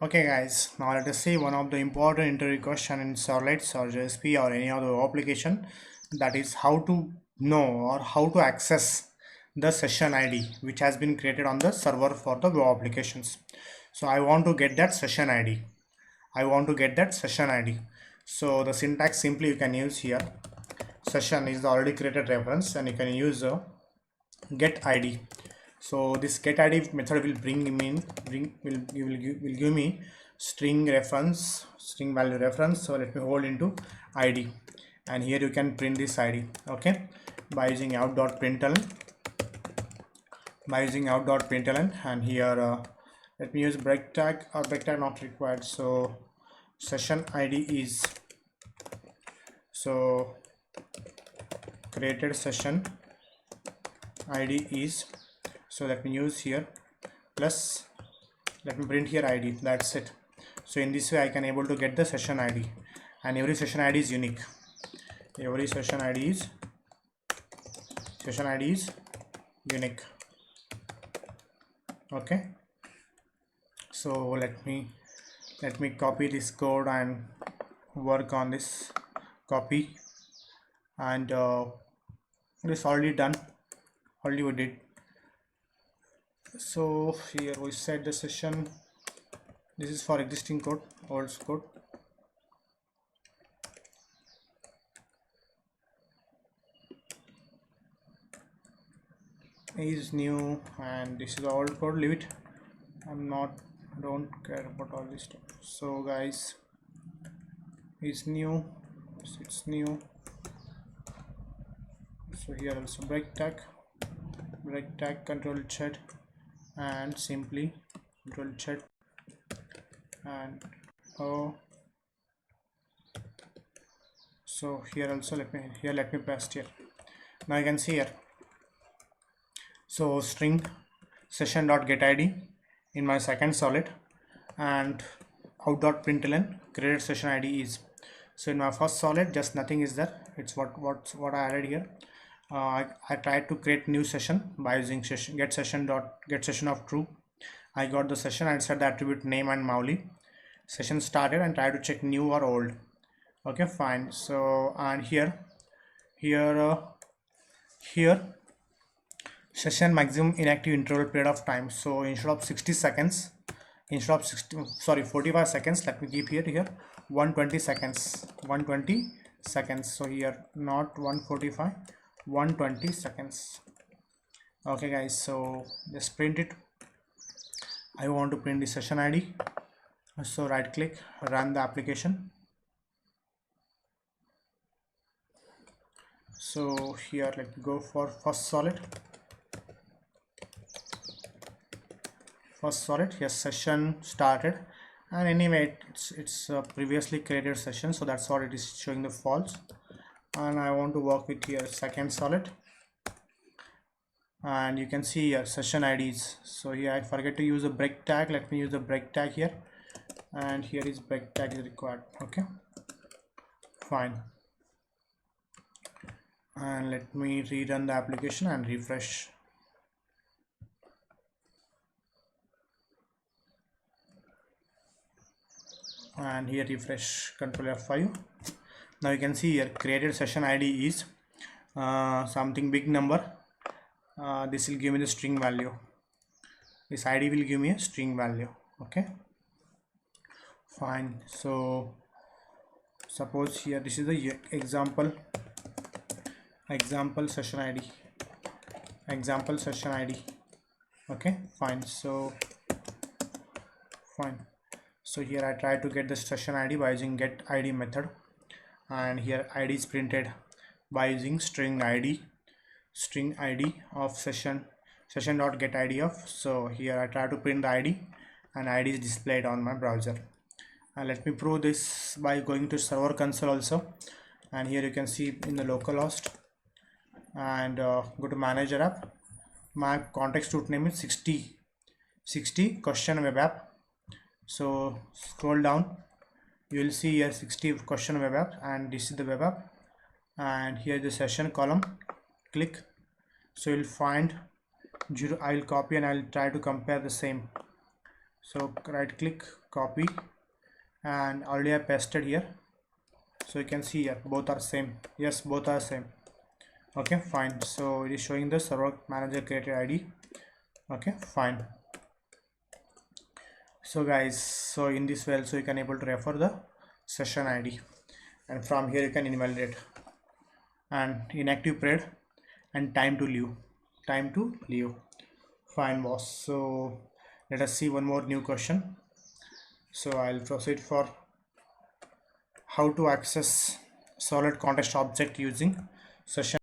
Okay guys, now let us see one of the important interview question in Servlets or JSP or any other application, that is how to know or how to access the session ID which has been created on the server for the web applications. So I want to get that session ID. So the syntax simply you can use here. Session is the already created reference and you can use get ID. So this get ID method will will give me string value reference. So let me hold into ID, and here you can print this ID, okay, by using out.println, and here let me use break tag, or break tag not required. So session ID is, so created session ID is, so let me use here plus, let me print here ID. That's it. So in this way I can able to get the session ID, and every session ID is unique. Every session ID is unique. Okay, so let me copy this code and work on this copy, and this already done, already we did. So here we set the session. This is for existing code, old code. Is new, and this is old code. Leave it. Don't care about all this stuff. So guys, is new. It's new. So here also break tag, control chat, and simply control chat, and so here also let me paste here. Now you can see here, so string session.getId in my second solid, and out.println created session ID is. So in my first solid just nothing is there. It's what I added here. I tried to create new session by using get session of true. I got the session and set the attribute name and Mauli. Session started and try to check new or old. Okay, fine. So and here session maximum inactive interval period of time. So instead of 60 seconds, 45 seconds, let me keep here 120 seconds. So here not 145, 120 seconds. Okay guys, so just print it. I want to print the session ID, so right click, run the application. So here let me go for first solid. Yes, session started, and anyway it's a previously created session, so that's what it is showing the false. And I want to work with here second solid, and you can see here session IDs. So here I forget to use a break tag. Let me use the break tag here, and here is break tag is required. Okay, fine. And let me rerun the application and refresh. And here refresh, control F5. Now you can see here created session ID is something big number. This will give me the string value. This ID will give me a string value. Okay, fine. So suppose here this is the example session ID. Okay, fine. So here I try to get the session ID by using get ID method, and here ID is printed by using string ID of session.getId of. So here I try to print the ID, and ID is displayed on my browser. And let me prove this by going to server console also, and here you can see in the localhost, and go to manager app. My context root name is 60 question web app. So scroll down, you will see here 60 question web app, and this is the web app, and here the session column, click. So you'll find 0. I will copy and I'll try to compare the same. So right click, copy, and already I pasted here. So you can see here both are same. Yes, both are same. Okay, fine. So it is showing the server manager created ID. Okay, fine. So guys, so in this way also you can able to refer the session ID, and from here you can invalidate and inactive period and time to leave. Fine, boss. So let us see one more new question. So I'll proceed for how to access solid context object using session.